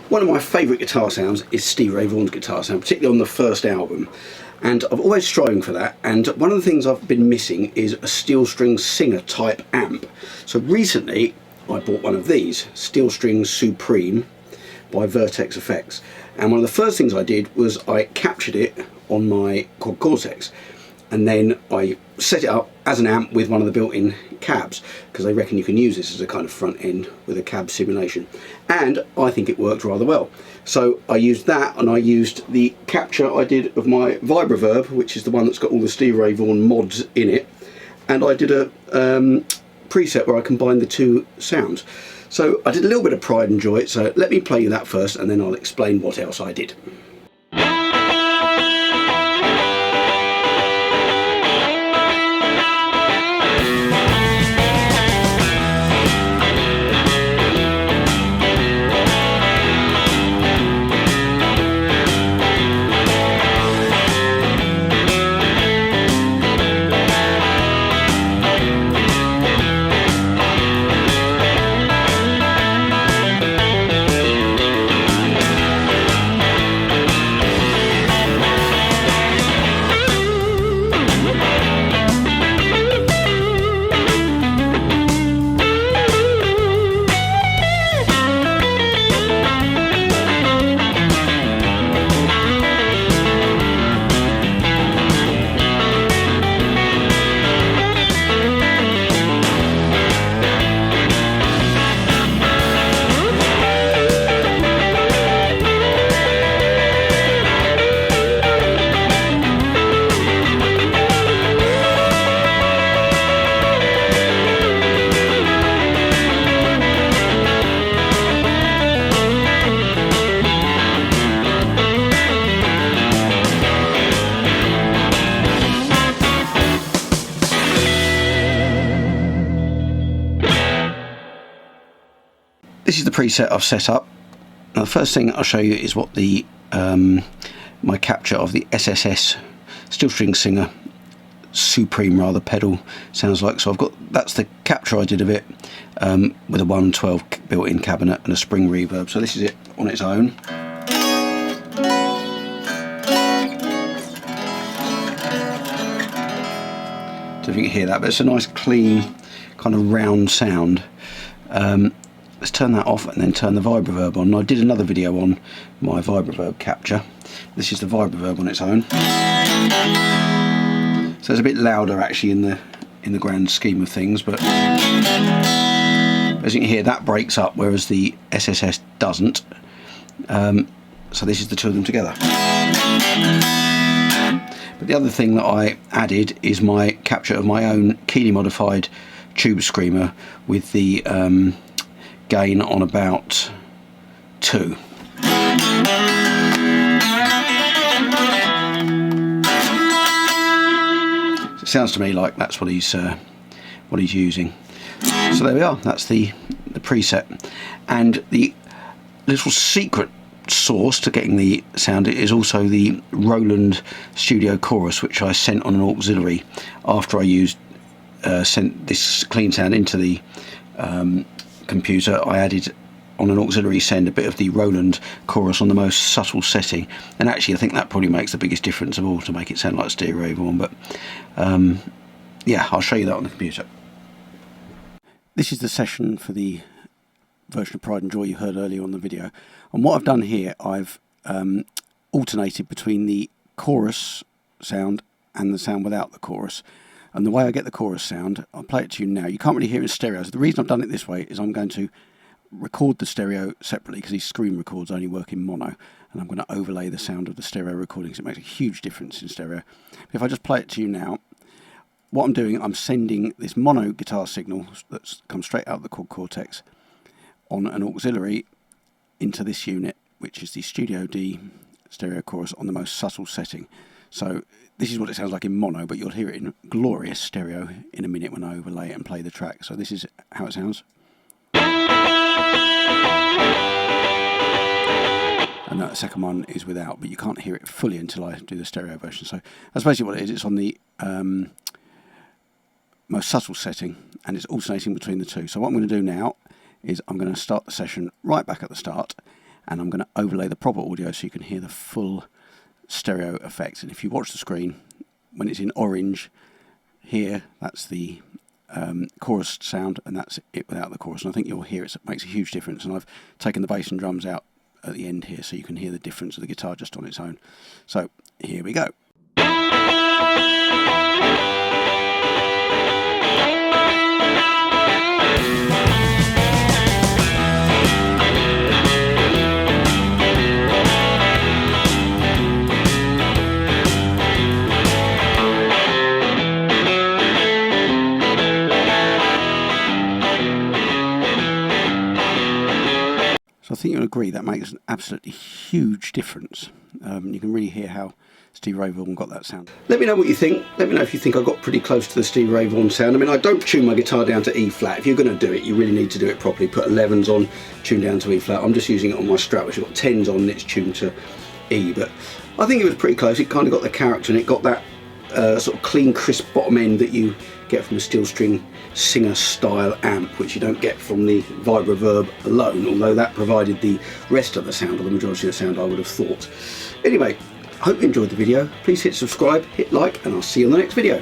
One of my favourite guitar sounds is Stevie Ray Vaughan's guitar sound, particularly on the first album. And I've always striving for that, and one of the things I've been missing is a steel string singer type amp. So recently I bought one of these, Steel String Supreme by Vertex Effects. And one of the first things I did was I captured it on my Quad Cortex, and then I set it up as an amp with one of the built-in cabs, because they reckon you can use this as a kind of front end with a cab simulation, and I think it worked rather well. So I used that, and I used the capture I did of my Vibroverb, which is the one that's got all the Stevie Ray Vaughan mods in it, and I did a preset where I combined the two sounds. So I did a little bit of Pride and Joy, so let me play you that first and then I'll explain what else I did. This is the preset I've set up. Now the first thing I'll show you is what the my capture of the SSS Steel String Singer Supreme rather pedal sounds like. So I've got, that's the capture I did of it with a 112 built-in cabinet and a spring reverb. So this is it on its own. So if you can hear that, but it's a nice clean kind of round sound. Let's turn that off and then turn the Vibroverb on. I did another video on my Vibroverb capture. This is the Vibroverb on its own. So it's a bit louder actually in the grand scheme of things, but as you can hear, that breaks up whereas the SSS doesn't. So this is the two of them together. But the other thing that I added is my capture of my own keenly modified tube screamer with the gain on about 2. So it sounds to me like that's what he's using. So there we are, that's the preset. And the little secret source to getting the sound is also the Roland Studio Chorus, which I sent on an auxiliary after I sent this clean sound into the computer. I added on an auxiliary send a bit of the Roland Chorus on the most subtle setting, and actually I think that probably makes the biggest difference of all to make it sound like Stevie Ray Vaughan. But yeah, I'll show you that on the computer. This is the session for the version of Pride and Joy you heard earlier on the video, and what I've done here, I've alternated between the chorus sound and the sound without the chorus. And the way I get the chorus sound, I'll play it to you now. You can't really hear it in stereo. So the reason I've done it this way is I'm going to record the stereo separately, because these screen records only work in mono, and I'm going to overlay the sound of the stereo recordings. It makes a huge difference in stereo. If I just play it to you now, what I'm doing, I'm sending this mono guitar signal that's come straight out of the Quad Cortex on an auxiliary into this unit, which is the Studio D stereo chorus on the most subtle setting. So this is what it sounds like in mono, but you'll hear it in glorious stereo in a minute when I overlay it and play the track. So this is how it sounds. And that second one is without, but you can't hear it fully until I do the stereo version. So that's basically what it is. It's on the most subtle setting, and it's alternating between the two. So what I'm going to do now is I'm going to start the session right back at the start, and I'm going to overlay the proper audio so you can hear the full stereo effect. And if you watch the screen, when it's in orange here, that's the chorus sound, and that's it without the chorus. And I think you'll hear it makes a huge difference. And I've taken the bass and drums out at the end here so you can hear the difference of the guitar just on its own. So here we go. So I think you'll agree that makes an absolutely huge difference. You can really hear how Stevie Ray Vaughan got that sound. Let me know what you think. Let me know if you think I got pretty close to the Stevie Ray Vaughan sound. I mean, I don't tune my guitar down to E flat. If you're going to do it, you really need to do it properly. Put 11s on, tune down to E flat. I'm just using it on my Strat, which has got 10s on and it's tuned to E. But I think it was pretty close. It kind of got the character and it got that sort of clean, crisp bottom end that you get from a steel string singer style amp, which you don't get from the Vibroverb alone, although that provided the rest of the sound, or the majority of the sound, I would have thought. Anyway, I hope you enjoyed the video. Please hit subscribe, hit like, and I'll see you on the next video.